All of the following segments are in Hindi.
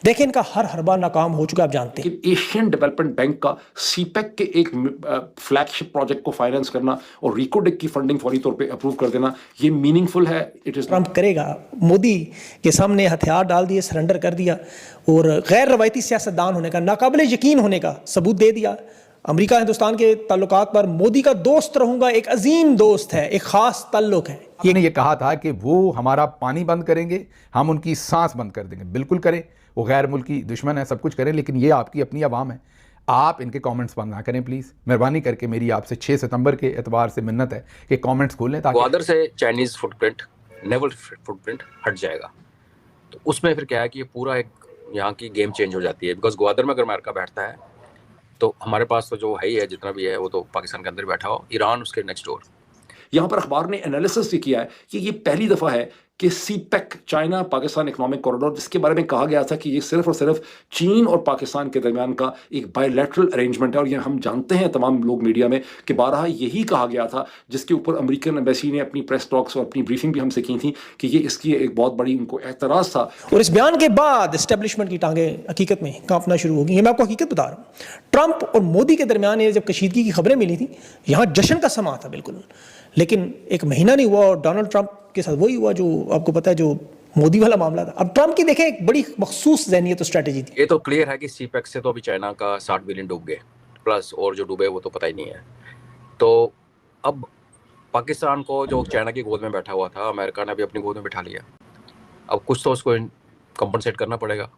देखें इनका हर हरबा नाकाम हो चुका, आप जानते हैं। कि एशियन डेवलपमेंट बैंक का सीपेक के एक फ्लैगशिप प्रोजेक्ट को फाइनेंस करना और रिकोडेक की फंडिंग फौरी तौर पे अप्रूव कर देना, ये मीनिंगफुल है। इट इज ट्रंप करेगा, मोदी के सामने हथियार डाल दिए, सरेंडर कर दिया और गैर रवायती सियासतदान होने का, नाकाबिले यकीन होने का सबूत दे दिया। अमेरिका हिंदुस्तान के ताल्लुकात पर मोदी का दोस्त रहूंगा, एक अजीम दोस्त है, एक खास ताल्लुक है। ये कहा था कि वो हमारा पानी बंद करेंगे, हम उनकी सांस बंद कर देंगे। बिल्कुल करें, वो गैर मुल्की दुश्मन है, सब कुछ करें, लेकिन ये आपकी अपनी आवाम है। आप इनके कमेंट्स बंद ना करें प्लीज़, मेहरबानी करके। मेरी आपसे 6 सितंबर के एतबार से मिन्नत है कि कमेंट्स खोलें ताकि ग्वादर से चाइनीज़ फुटप्रिंट, नेवल फुटप्रिंट हट जाएगा। तो उसमें फिर क्या है कि ये पूरा एक यहाँ की गेम चेंज हो जाती है। बिकॉज ग्वादर में अगर अमेरिका बैठता है तो हमारे पास तो जो है ही है, जितना भी है वो तो पाकिस्तान के अंदर बैठा हो, ईरान उसके नेक्स्ट डोर। यहाँ पर अखबार ने एनालिसिस ये किया है कि ये पहली दफ़ा है कि CPEC, China Pakistan economic corridor, जिसके बारे में कहा गया था कि ये सिर्फ और सिर्फ चीन और पाकिस्तान के दरमियान का एक बायलैटरल अरेंजमेंट है, और ये हम जानते हैं तमाम लोग मीडिया में कि बारहा यही कहा गया था, जिसके ऊपर अमेरिकन एम्बेसी ने अपनी प्रेस टॉक्स और अपनी ब्रीफिंग भी हमसे की थी कि ये इसकी एक बहुत बड़ी उनको एतराज़ था। और इस बयान के बाद एस्टेब्लिशमेंट की टांगें हकीकत में कांपना शुरू हो गई। ये मैं आपको हकीकत बता रहा हूँ। ट्रंप और मोदी के दरमियान ये जब कशीदगी की खबरें मिली थी, यहाँ जश्न का समा था बिल्कुल, लेकिन एक महीना नहीं हुआ और डोनाल्ड ट्रंप के साथ वही हुआ जो आपको पता है, जो मोदी वाला मामला था। अब ट्रंप की देखें एक बड़ी मखसूस ज़हनियत और स्ट्रेटेजी थी। ये तो क्लियर है कि सीपेक से तो अभी चाइना का 60 बिलियन डूब गए, प्लस और जो डूबे वो तो पता ही नहीं है। तो अब पाकिस्तान को, जो चाइना की गोद में बैठा हुआ था, अमेरिका ने भी अपनी गोद में बैठा लिया। अब कुछ तो उसको कंपनसेट करना पड़ेगा,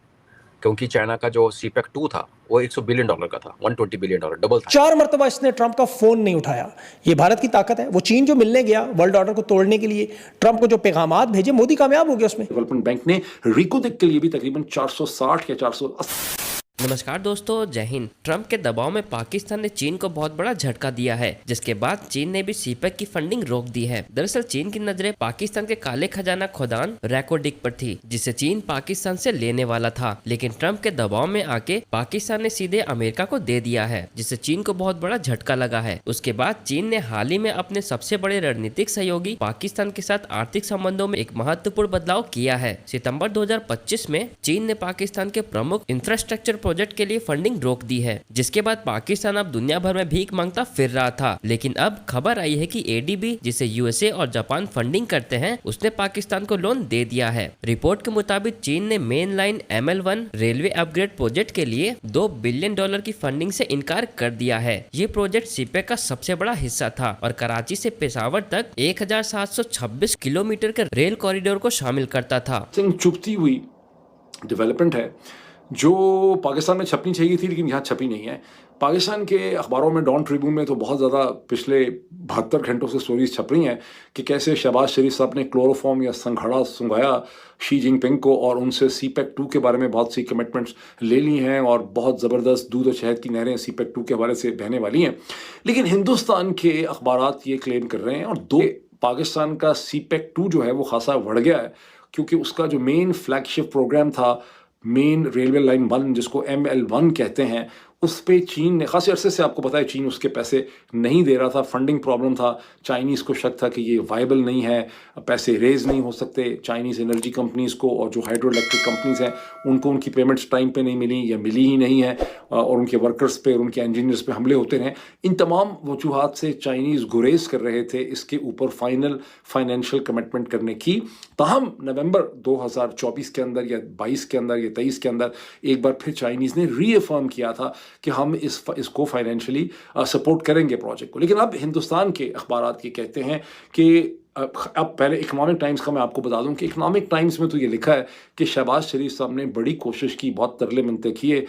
क्योंकि चाइना का जो सीपेक 2 था वो $100 बिलियन का था, $120 बिलियन, डबल था। 4 मरतबा इसने ट्रंप का फोन नहीं उठाया। ये भारत की ताकत है। वो चीन जो मिलने गया वर्ल्ड ऑर्डर को तोड़ने के लिए, ट्रंप को जो पैगामात भेजे, मोदी कामयाब हो गया उसमें। डेवलपमेंट बैंक ने रिकोडेक के लिए भी तकरीबन 460 या 480। नमस्कार दोस्तों, जय हिंद। ट्रंप के दबाव में पाकिस्तान ने चीन को बहुत बड़ा झटका दिया है, जिसके बाद चीन ने भी सीपेक की फंडिंग रोक दी है। दरअसल चीन की नजरें पाकिस्तान के काले खजाना खोदान रैकोडिक पर थी, जिसे चीन पाकिस्तान से लेने वाला था, लेकिन ट्रंप के दबाव में आके पाकिस्तान ने सीधे अमेरिका को दे दिया है, जिससे चीन को बहुत बड़ा झटका लगा है। उसके बाद चीन ने हाल ही में अपने सबसे बड़े रणनीतिक सहयोगी पाकिस्तान के साथ आर्थिक संबंधों में एक महत्वपूर्ण बदलाव किया है। सितंबर 2025 में चीन ने पाकिस्तान के प्रमुख इंफ्रास्ट्रक्चर प्रोजेक्ट के लिए फंडिंग रोक दी है, जिसके बाद पाकिस्तान अब दुनिया भर में भीख मांगता फिर रहा था। लेकिन अब खबर आई है कि एडीबी, जिसे यूएसए और जापान फंडिंग करते हैं, उसने पाकिस्तान को लोन दे दिया है। रिपोर्ट के मुताबिक चीन ने main line ML1 railway upgrade project के लिए $2 बिलियन की फंडिंग से इनकार कर दिया है। ये प्रोजेक्ट सीपेक का सबसे बड़ा हिस्सा था और कराची से पेशावर तक 1726 किलोमीटर के रेल कॉरिडोर को शामिल करता था। चुपती हुई डेवलपमेंट है जो पाकिस्तान में छपनी चाहिए थी, लेकिन यहाँ छपी नहीं है। पाकिस्तान के अखबारों में, डॉन ट्रिब्यून में तो बहुत ज़्यादा पिछले 72 घंटों से स्टोरीज छप रही हैं कि कैसे शहबाज शरीफ साहब ने क्लोरोफॉर्म या संघाड़ा सुंघाया शी जिनपिंग को और उनसे सीपेक 2 के बारे में बहुत सी कमिटमेंट्स ले ली हैं और बहुत ज़बरदस्त दूध और शहद की नहरें सीपेक 2 के हवाले से बहने वाली हैं। लेकिन हिंदुस्तान के अखबारात ये क्लेम कर रहे हैं, और पाकिस्तान का सीपेक 2 जो है वो खासा बढ़ गया है, क्योंकि उसका जो मेन फ्लैगशिप प्रोग्राम था, मेन रेलवे लाइन 1 जिसको ML1 कहते हैं, उस पे चीन ने खासे अरसे से, आपको पता है, चीन उसके पैसे नहीं दे रहा था, फंडिंग प्रॉब्लम था। चाइनीज़ को शक था कि ये वायबल नहीं है, पैसे रेज नहीं हो सकते। चाइनीज़ एनर्जी कंपनीज़ को और जो हाइड्रो इलेक्ट्रिक कंपनीज़ हैं उनको उनकी पेमेंट्स टाइम पे नहीं मिली या मिली ही नहीं है, और उनके वर्कर्स पे और उनके इंजीनियर्स पे हमले होते रहे। इन तमाम वजूहात से चाइनीज़ गुरेज कर रहे थे इसके ऊपर फाइनल फाइनेंशियल कमिटमेंट करने की। ताहम नवंबर 2024 के अंदर या 22 के अंदर या 23 के अंदर एक बार फिर चाइनीज़ ने रीअफर्म किया था कि हम इसको फाइनेंशियली सपोर्ट करेंगे प्रोजेक्ट को। लेकिन अब हिंदुस्तान के अखबारात ये कहते हैं कि अब पहले इकोनॉमिक टाइम्स का मैं आपको बता दूं कि इकोनॉमिक टाइम्स में तो ये लिखा है कि शहबाज शरीफ साहब ने बड़ी कोशिश की, बहुत तरले मिन्नतें किए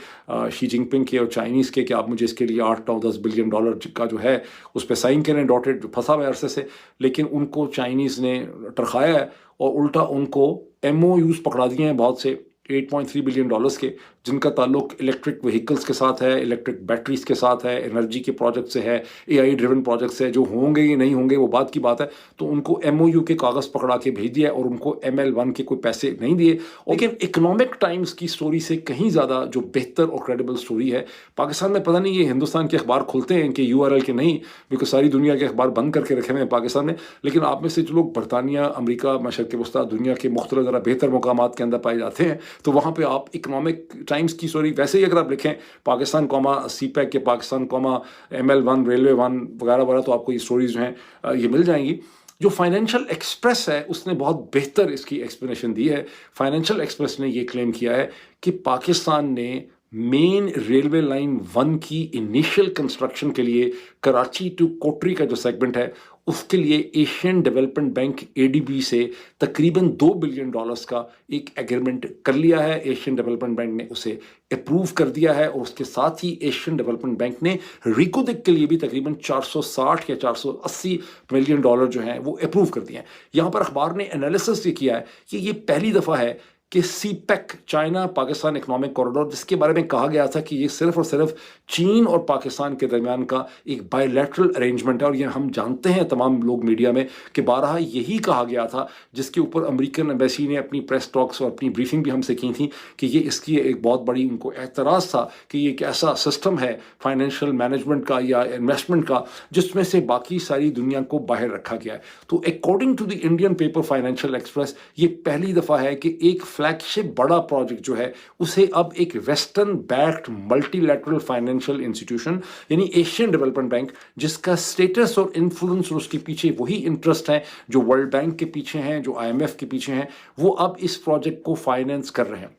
शी जिनपिंग के और चाइनीज़ के कि आप मुझे इसके लिए 8-9-10 बिलियन डॉलर का जो है उस पर साइन करें, डॉटेड, जो फंसा हुआ अरसे से। लेकिन उनको चाइनीज़ ने टरखाया है और उल्टा उनको MOUs पकड़ा दिए हैं बहुत से $8.3 बिलियन के, जिनका ताल्लुक इलेक्ट्रिक व्हीकल्स के साथ है, इलेक्ट्रिक बैटरीज के साथ है, एनर्जी के प्रोजेक्ट से है, AI ड्रिवन प्रोजेक्ट से। जो होंगे या नहीं होंगे वो बात की बात है। तो उनको MOU के कागज़ पकड़ा के भेज दिया और उनको ML1 के कोई पैसे नहीं दिए। लेकिन इकोनॉमिक टाइम्स की स्टोरी से कहीं ज़्यादा जो बेहतर और क्रेडिबल स्टोरी है, पाकिस्तान में पता नहीं ये हिंदुस्तान के अखबार खुलते हैं कि URL के नहीं, बिकॉज सारी दुनिया के अखबार बंद करके रखे हुए हैं पाकिस्तान में। लेकिन आप में से जो लोग बरतानिया, अमरीका, मशरक़ वस्ता, दुनिया के मुख्तलिफ ज़रा बेहतर मुकामात के अंदर पाए जाते हैं, तो वहाँ पे आप इकोनॉमिक टाइम्स की स्टोरी वैसे ही अगर आप लिखें पाकिस्तान कॉमा CPEC या पाकिस्तान कॉमा ML1 रेलवे 1 वगैरह वगैरह, तो आपको ये स्टोरीज जो हैं ये मिल जाएंगी। जो फाइनेंशियल एक्सप्रेस है उसने बहुत बेहतर इसकी एक्सप्लेनेशन दी है। फाइनेंशियल एक्सप्रेस ने ये क्लेम किया है कि पाकिस्तान ने मेन रेलवे लाइन 1 की इनिशियल कंस्ट्रक्शन के लिए कराची टू कोटरी का जो सेगमेंट है उसके लिए एशियन डेवलपमेंट बैंक ADB से तकरीबन $2 बिलियन का एक एग्रीमेंट कर लिया है। एशियन डेवलपमेंट बैंक ने उसे अप्रूव कर दिया है और उसके साथ ही एशियन डेवलपमेंट बैंक ने रिकोडिक के लिए भी तकरीबन 460 या 480 मिलियन डॉलर जो हैं वो अप्रूव कर दिए हैं। यहाँ पर अखबार ने एनालिसिस ये किया है कि ये पहली दफ़ा है कि CPEC China Pakistan economic corridor, जिसके बारे में कहा गया था कि ये सिर्फ और सिर्फ चीन और पाकिस्तान के दरमियान का एक बायलैटरल अरेंजमेंट है, और ये हम जानते हैं तमाम लोग मीडिया में कि बारहा यही कहा गया था, जिसके ऊपर अमेरिकन एम्बेसी ने अपनी प्रेस टॉक्स और अपनी ब्रीफिंग भी हमसे की थी कि ये इसकी एक बहुत बड़ी उनको एतराज़ था कि ये एक ऐसा सिस्टम है फाइनेंशियल मैनेजमेंट का या इन्वेस्टमेंट का जिसमें से बाकी सारी दुनिया को बाहर रखा गया है। तो according to the Indian paper Financial Express ये पहली दफ़ा है कि एक फ्लैगशिप बड़ा प्रोजेक्ट जो है उसे अब एक western backed multilateral financial institution यानी एशियन डेवलपमेंट बैंक, जिसका स्टेटस और इन्फ्लुएंस और उसके पीछे वही इंटरेस्ट हैं जो वर्ल्ड बैंक के पीछे हैं, जो IMF के पीछे हैं, वो अब इस प्रोजेक्ट को फाइनेंस कर रहे हैं।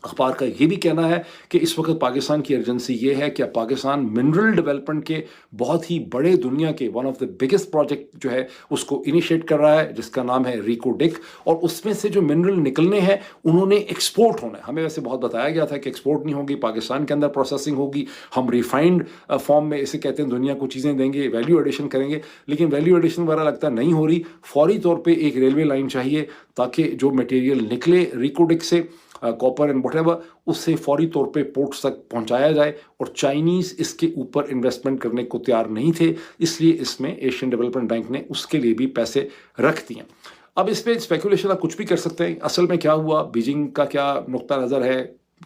अखबार का ये भी कहना है कि इस वक्त पाकिस्तान की अर्जेंसी ये है कि पाकिस्तान मिनरल डेवलपमेंट के बहुत ही बड़े दुनिया के one of the biggest project जो है उसको इनिशिएट कर रहा है, जिसका नाम है रिकोडिक, और उसमें से जो मिनरल निकलने हैं उन्होंने एक्सपोर्ट होना है। हमें वैसे बहुत बताया गया था कि एक्सपोर्ट नहीं होगी, पाकिस्तान के अंदर प्रोसेसिंग होगी, हम रिफाइंड फॉर्म में इसे कहते हैं दुनिया को चीज़ें देंगे, वैल्यू एडिशन करेंगे, लेकिन वैल्यू एडिशन वगैरह लगता नहीं हो रही। फौरी तौर पर एक रेलवे लाइन चाहिए ताकि जो मटेरियल निकले रिकोडिक से कॉपर एंड व्हाटएवर उससे फौरी तौर पे पोर्ट्स तक पहुंचाया जाए, और चाइनीज़ इसके ऊपर इन्वेस्टमेंट करने को तैयार नहीं थे, इसलिए इसमें एशियन डेवलपमेंट बैंक ने उसके लिए भी पैसे रख दिए। अब इस पर स्पेकुलेशन आप कुछ भी कर सकते हैं, असल में क्या हुआ, बीजिंग का क्या नुक्ता नज़र है,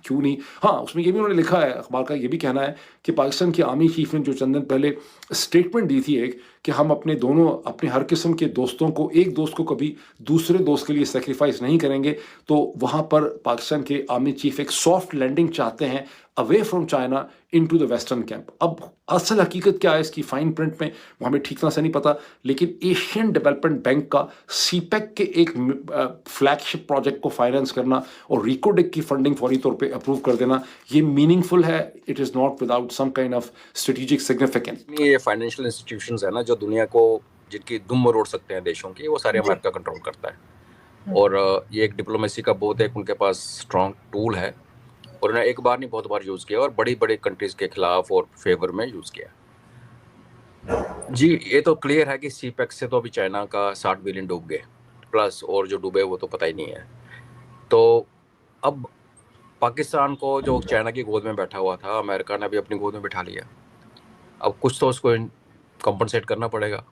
क्यों नहीं। हाँ, उसमें ये भी उन्होंने लिखा है, अखबार का ये भी कहना है कि पाकिस्तान के आर्मी चीफ ने जो चंद दिन पहले स्टेटमेंट दी थी एक कि हम अपने हर किस्म के दोस्तों को, एक दोस्त को कभी दूसरे दोस्त के लिए सेक्रीफाइस नहीं करेंगे, तो वहाँ पर पाकिस्तान के आर्मी चीफ एक सॉफ्ट लैंडिंग चाहते हैं away from China into the western camp. अब असल हकीकत क्या है इसकी फाइन प्रिंट में वो हमें ठीक तरह से नहीं पता, लेकिन एशियन डेवलपमेंट बैंक का CPEC के एक फ्लैगशिप प्रोजेक्ट को फाइनेंस करना और रिकोडिक की फंडिंग फौरी तौर पे अप्रूव कर देना, ये मीनिंगफुल है। It is not without some kind of strategic significance. ये फाइनेंशियल इंस्टीट्यूशंस है ना जो दुनिया को जिनकी दुम मरोड़ सकते हैं देशों की, वो सारे अमेरिका कंट्रोल करता है, और ये एक डिप्लोमेसी का बहुत एक उनके पास स्ट्रॉन्ग टूल है, और उन्हें एक बार नहीं बहुत बार यूज़ किया और बड़ी बड़ी कंट्रीज़ के खिलाफ और फेवर में यूज़ किया। जी, ये तो क्लियर है कि CPEC से तो अभी चाइना का 60 बिलियन डूब गए, प्लस और जो डूबे वो तो पता ही नहीं है। तो अब पाकिस्तान को जो चाइना की गोद में बैठा हुआ था, अमेरिका ने अभी अपनी गोद में बिठा लिया। अब कुछ तो उसको कंपनसेट करना पड़ेगा,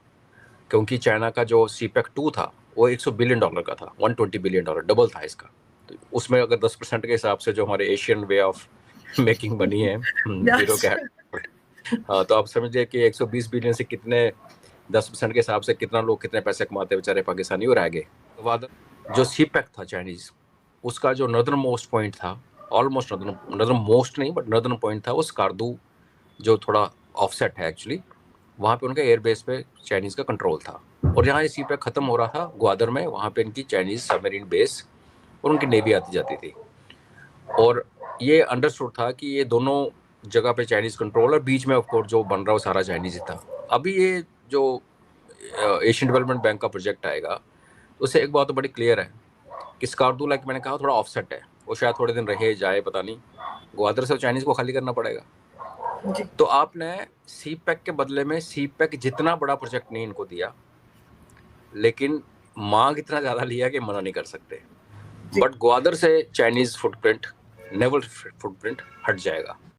क्योंकि चाइना का जो CPEC 2 था वो $100 बिलियन का था, $120 बिलियन, डबल था इसका। तो उसमें अगर 10% के हिसाब से जो हमारे एशियन वे ऑफ मेकिंग बनी है जीरो कैट, हाँ, तो आप समझिए कि 120 बिलियन से कितने 10% के हिसाब से कितना लोग कितने पैसे कमाते बेचारे पाकिस्तानी और रह गए। तो बाद जो CPEC था चाइनीज़, उसका जो नॉर्दर्न मोस्ट पॉइंट था, ऑलमोस्ट नॉर्दर्न मोस्ट नहीं बट नॉर्दर्न पॉइंट था, वो स्कार्दू जो थोड़ा ऑफसेट है एक्चुअली, वहाँ पे उनका एयरबेस पे चाइनीज़ का कंट्रोल था। और जहाँ ये CPEC ख़त्म हो रहा था ग्वादर में, वहाँ पे इनकी चाइनीज़ सबमरीन बेस और उनकी नेवी आती जाती थी, और ये अंडरस्टूड था कि ये दोनों जगह पे चाइनीज़ कंट्रोल, और बीच में ऑफ कोर्स जो बन रहा वो सारा चाइनीज़ ही था। अभी ये जो एशियन डेवलपमेंट बैंक का प्रोजेक्ट आएगा, तो उससे एक बात तो बड़ी क्लियर है कि स्कार्दू, लाइक मैंने कहा, थोड़ा ऑफसेट है, वो शायद थोड़े दिन रहे जाए पता नहीं, ग्वादर से चाइनीज़ को खाली करना पड़ेगा। तो आपने CPEC के बदले में CPEC जितना बड़ा प्रोजेक्ट नहीं इनको दिया, लेकिन मांग इतना ज़्यादा लिया कि मना नहीं कर सकते। बट ग्वादर से चाइनीज़ फुटप्रिंट, नेवल फुटप्रिंट हट जाएगा।